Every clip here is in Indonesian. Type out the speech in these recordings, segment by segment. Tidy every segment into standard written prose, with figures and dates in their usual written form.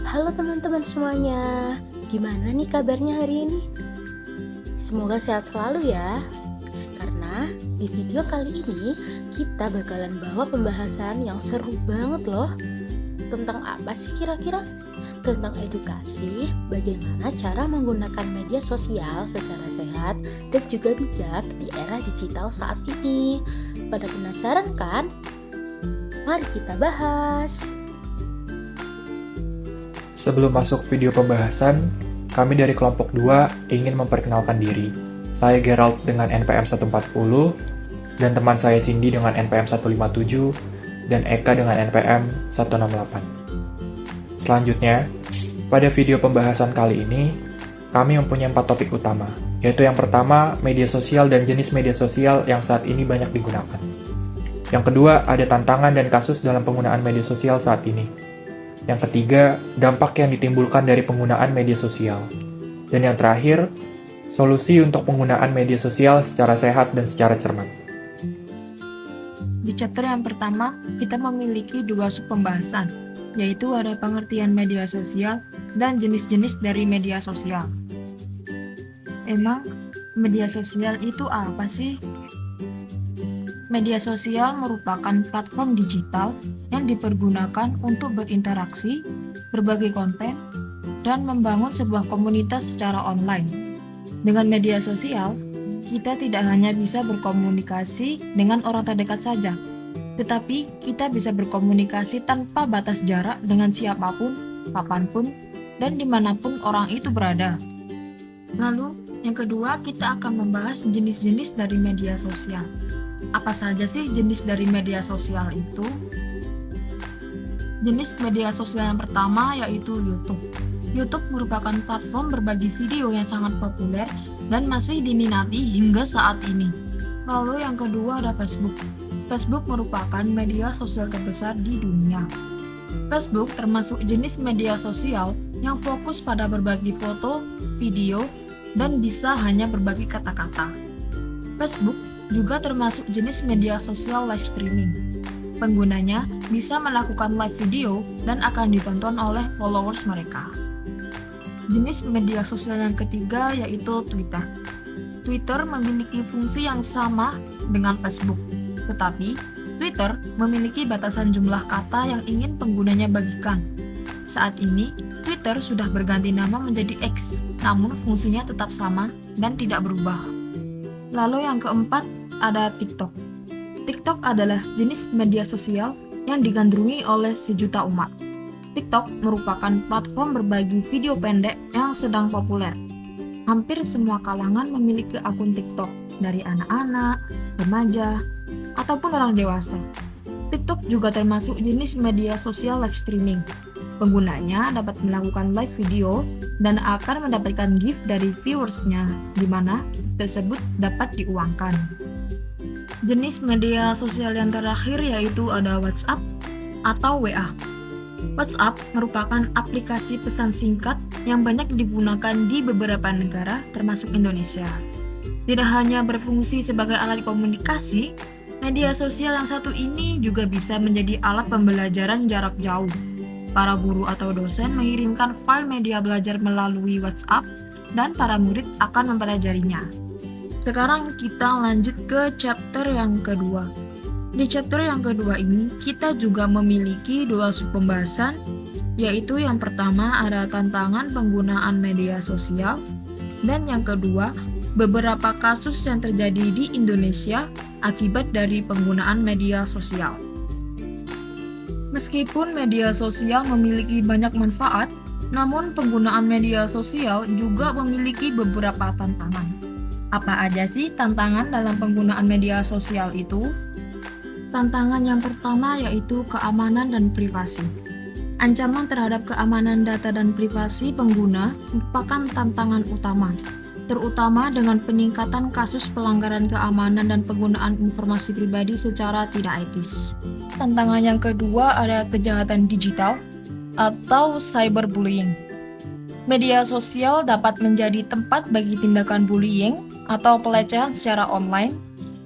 Halo teman-teman semuanya, gimana nih kabarnya hari ini? Semoga sehat selalu ya. Karena di video kali ini kita bakalan bawa pembahasan yang seru banget loh. Tentang apa sih kira-kira? Tentang edukasi, bagaimana cara menggunakan media sosial secara sehat dan juga bijak di era digital saat ini. Pada penasaran kan? Mari kita bahas. Sebelum masuk video pembahasan, kami dari kelompok 2 ingin memperkenalkan diri. Saya Gerald dengan NPM 140, dan teman saya Cindy dengan NPM 157, dan Eka dengan NPM 168. Selanjutnya, pada video pembahasan kali ini, kami mempunyai 4 topik utama, yaitu yang pertama, media sosial dan jenis media sosial yang saat ini banyak digunakan. Yang kedua, ada tantangan dan kasus dalam penggunaan media sosial saat ini. Yang ketiga, dampak yang ditimbulkan dari penggunaan media sosial. Dan yang terakhir, solusi untuk penggunaan media sosial secara sehat dan secara cermat. Di chapter yang pertama, kita memiliki 2 sub pembahasan, yaitu ada pengertian media sosial dan jenis-jenis dari media sosial. Emang, media sosial itu apa sih? Media sosial merupakan platform digital yang dipergunakan untuk berinteraksi, berbagi konten, dan membangun sebuah komunitas secara online. Dengan media sosial, kita tidak hanya bisa berkomunikasi dengan orang terdekat saja, tetapi kita bisa berkomunikasi tanpa batas jarak dengan siapapun, kapanpun, dan dimanapun orang itu berada. Lalu, yang kedua, kita akan membahas jenis-jenis dari media sosial. Apa saja sih jenis dari media sosial itu? Jenis media sosial yang pertama yaitu YouTube. YouTube merupakan platform berbagi video yang sangat populer dan masih diminati hingga saat ini. Lalu yang kedua ada Facebook. Facebook merupakan media sosial terbesar di dunia. Facebook termasuk jenis media sosial yang fokus pada berbagi foto, video, dan bisa hanya berbagi kata-kata. Facebook juga termasuk jenis media sosial live streaming. Penggunanya bisa melakukan live video dan akan ditonton oleh followers mereka. Jenis media sosial yang ketiga yaitu Twitter. Twitter memiliki fungsi yang sama dengan Facebook, tetapi Twitter memiliki batasan jumlah kata yang ingin penggunanya bagikan. Saat ini, Twitter sudah berganti nama menjadi X, namun fungsinya tetap sama dan tidak berubah. Lalu yang keempat ada TikTok. TikTok adalah jenis media sosial yang digandrungi oleh sejuta umat. TikTok merupakan platform berbagi video pendek yang sedang populer. Hampir semua kalangan memiliki akun TikTok, dari anak-anak, remaja, ataupun orang dewasa. TikTok juga termasuk jenis media sosial live streaming. Penggunanya dapat melakukan live video dan akan mendapatkan gift dari viewersnya, di mana tersebut dapat diuangkan. Jenis media sosial yang terakhir yaitu ada WhatsApp atau WA. WhatsApp merupakan aplikasi pesan singkat yang banyak digunakan di beberapa negara termasuk Indonesia. Tidak hanya berfungsi sebagai alat komunikasi, media sosial yang satu ini juga bisa menjadi alat pembelajaran jarak jauh. Para guru atau dosen mengirimkan file media belajar melalui WhatsApp dan para murid akan mempelajarinya. Sekarang kita lanjut ke chapter yang kedua. Di chapter yang kedua ini, kita juga memiliki 2 sub pembahasan, yaitu yang pertama ada tantangan penggunaan media sosial, dan yang kedua, beberapa kasus yang terjadi di Indonesia akibat dari penggunaan media sosial. Meskipun media sosial memiliki banyak manfaat, namun penggunaan media sosial juga memiliki beberapa tantangan. Apa aja sih tantangan dalam penggunaan media sosial itu? Tantangan yang pertama yaitu keamanan dan privasi. Ancaman terhadap keamanan data dan privasi pengguna merupakan tantangan utama, terutama dengan peningkatan kasus pelanggaran keamanan dan penggunaan informasi pribadi secara tidak etis. Tantangan yang kedua ada kejahatan digital atau cyberbullying. Media sosial dapat menjadi tempat bagi tindakan bullying atau pelecehan secara online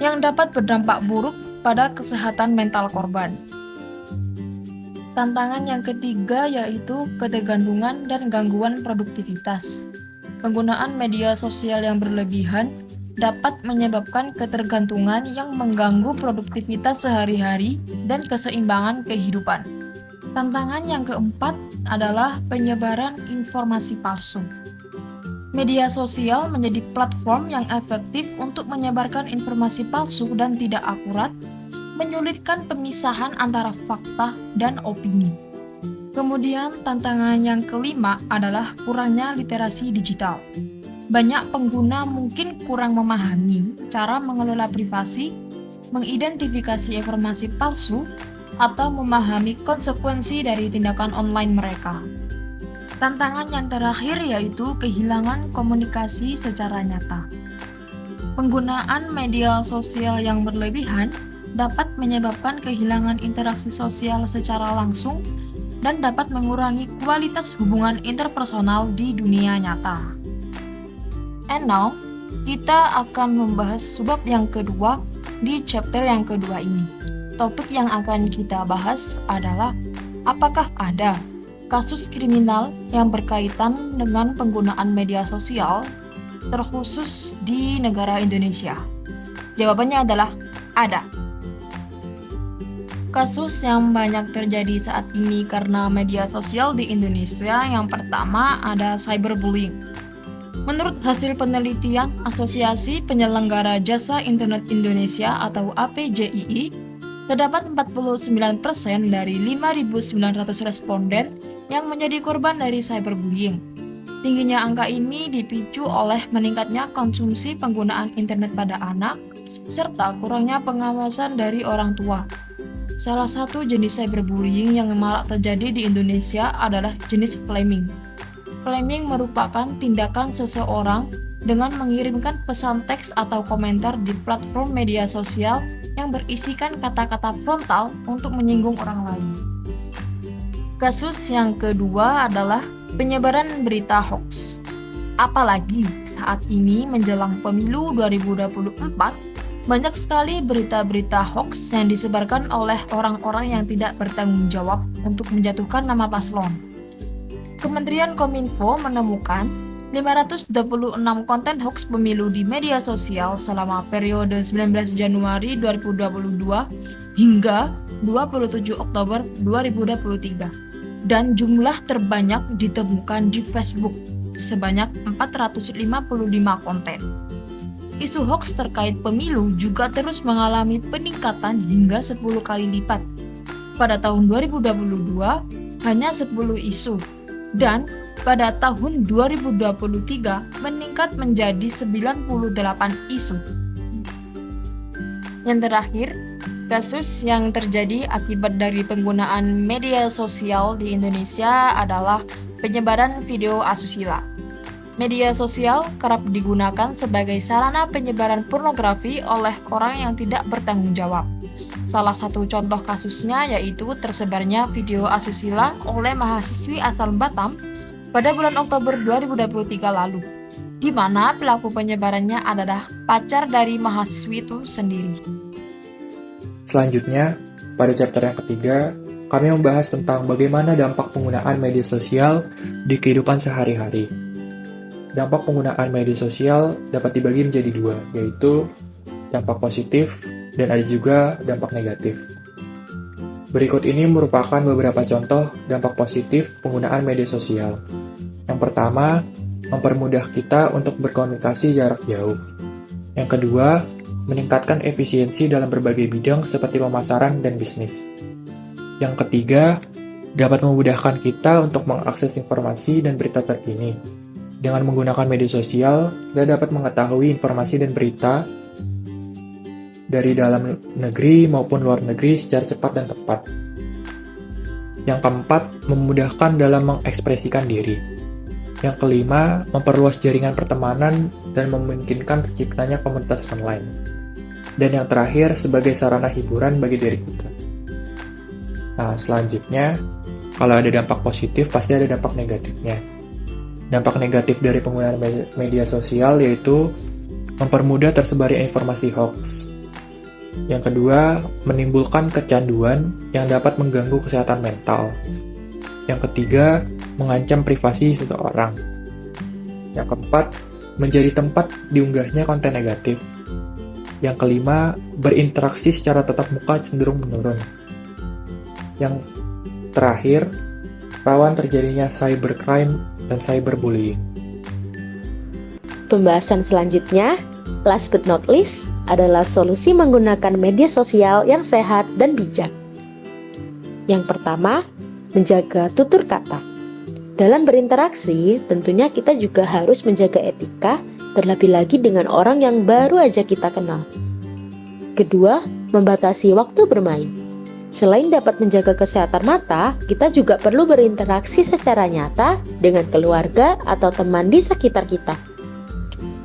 yang dapat berdampak buruk pada kesehatan mental korban. Tantangan yang ketiga yaitu ketergantungan dan gangguan produktivitas. Penggunaan media sosial yang berlebihan dapat menyebabkan ketergantungan yang mengganggu produktivitas sehari-hari dan keseimbangan kehidupan. Tantangan yang keempat adalah penyebaran informasi palsu. Media sosial menjadi platform yang efektif untuk menyebarkan informasi palsu dan tidak akurat, menyulitkan pemisahan antara fakta dan opini. Kemudian, tantangan yang kelima adalah kurangnya literasi digital. Banyak pengguna mungkin kurang memahami cara mengelola privasi, mengidentifikasi informasi palsu, atau memahami konsekuensi dari tindakan online mereka. Tantangan yang terakhir yaitu kehilangan komunikasi secara nyata. Penggunaan media sosial yang berlebihan dapat menyebabkan kehilangan interaksi sosial secara langsung dan dapat mengurangi kualitas hubungan interpersonal di dunia nyata. And now, kita akan membahas subbab yang kedua di chapter yang kedua ini. Topik yang akan kita bahas adalah apakah ada kasus kriminal yang berkaitan dengan penggunaan media sosial, terkhusus di negara Indonesia. Jawabannya adalah ada. Kasus yang banyak terjadi saat ini karena media sosial di Indonesia yang pertama ada cyberbullying. Menurut hasil penelitian Asosiasi Penyelenggara Jasa Internet Indonesia atau APJII, terdapat 49% dari 5.900 responden yang menjadi korban dari cyberbullying. Tingginya angka ini dipicu oleh meningkatnya konsumsi penggunaan internet pada anak, serta kurangnya pengawasan dari orang tua. Salah satu jenis cyberbullying yang marak terjadi di Indonesia adalah jenis flaming. Flaming merupakan tindakan seseorang dengan mengirimkan pesan teks atau komentar di platform media sosial yang berisikan kata-kata frontal untuk menyinggung orang lain. Kasus yang kedua adalah penyebaran berita hoax. Apalagi saat ini menjelang pemilu 2024, banyak sekali berita-berita hoax yang disebarkan oleh orang-orang yang tidak bertanggung jawab untuk menjatuhkan nama paslon. Kementerian Kominfo menemukan 526 konten hoax pemilu di media sosial selama periode 19 Januari 2022 hingga 27 Oktober 2023. Dan jumlah terbanyak ditemukan di Facebook, sebanyak 455 konten. Isu hoax terkait pemilu juga terus mengalami peningkatan hingga 10 kali lipat. Pada tahun 2022, hanya 10 isu, dan pada tahun 2023 meningkat menjadi 98 isu. Yang terakhir, kasus yang terjadi akibat dari penggunaan media sosial di Indonesia adalah penyebaran video asusila. Media sosial kerap digunakan sebagai sarana penyebaran pornografi oleh orang yang tidak bertanggung jawab. Salah satu contoh kasusnya yaitu tersebarnya video asusila oleh mahasiswi asal Batam pada bulan Oktober 2023 lalu, di mana pelaku penyebarannya adalah pacar dari mahasiswi itu sendiri. Selanjutnya, pada chapter yang ketiga, kami membahas tentang bagaimana dampak penggunaan media sosial di kehidupan sehari-hari. Dampak penggunaan media sosial dapat dibagi menjadi dua, yaitu dampak positif dan ada juga dampak negatif. Berikut ini merupakan beberapa contoh dampak positif penggunaan media sosial. Yang pertama, mempermudah kita untuk berkomunikasi jarak jauh. Yang kedua, meningkatkan efisiensi dalam berbagai bidang seperti pemasaran dan bisnis. Yang ketiga, dapat memudahkan kita untuk mengakses informasi dan berita terkini. Dengan menggunakan media sosial, kita dapat mengetahui informasi dan berita dari dalam negeri maupun luar negeri secara cepat dan tepat. Yang keempat, memudahkan dalam mengekspresikan diri. Yang kelima, memperluas jaringan pertemanan dan memungkinkan terciptanya komunitas online. Dan yang terakhir, sebagai sarana hiburan bagi diri kita. Nah, selanjutnya, kalau ada dampak positif, pasti ada dampak negatifnya. Dampak negatif dari penggunaan media sosial yaitu mempermudah tersebarnya informasi hoax. Yang kedua, menimbulkan kecanduan yang dapat mengganggu kesehatan mental. Yang ketiga, mengancam privasi seseorang. Yang keempat, menjadi tempat diunggahnya konten negatif. Yang kelima, berinteraksi secara tatap muka cenderung menurun. Yang terakhir, rawan terjadinya cybercrime dan cyberbullying. Pembahasan selanjutnya, last but not least, adalah solusi menggunakan media sosial yang sehat dan bijak. Yang pertama, menjaga tutur kata. Dalam berinteraksi, tentunya kita juga harus menjaga etika, terlebih lagi dengan orang yang baru aja kita kenal. Kedua, membatasi waktu bermain. Selain dapat menjaga kesehatan mata, kita juga perlu berinteraksi secara nyata dengan keluarga atau teman di sekitar kita.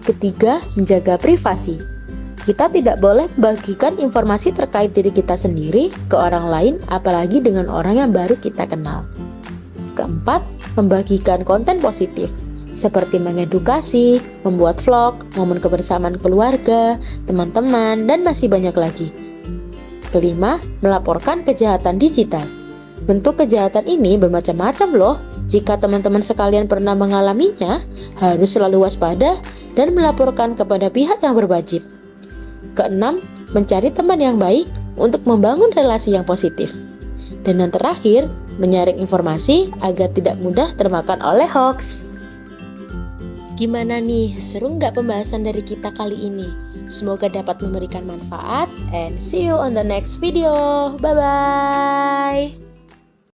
Ketiga, menjaga privasi. Kita tidak boleh membagikan informasi terkait diri kita sendiri ke orang lain, apalagi dengan orang yang baru kita kenal. Keempat, membagikan konten positif, seperti mengedukasi, membuat vlog, momen kebersamaan keluarga, teman-teman, dan masih banyak lagi. Kelima, melaporkan kejahatan digital. Bentuk kejahatan ini bermacam-macam loh. Jika teman-teman sekalian pernah mengalaminya, harus selalu waspada dan melaporkan kepada pihak yang berwajib. Keenam, mencari teman yang baik untuk membangun relasi yang positif. Dan yang terakhir, menyaring informasi agar tidak mudah termakan oleh hoax. Gimana nih, seru nggak pembahasan dari kita kali ini? Semoga dapat memberikan manfaat, and see you on the next video. Bye-bye!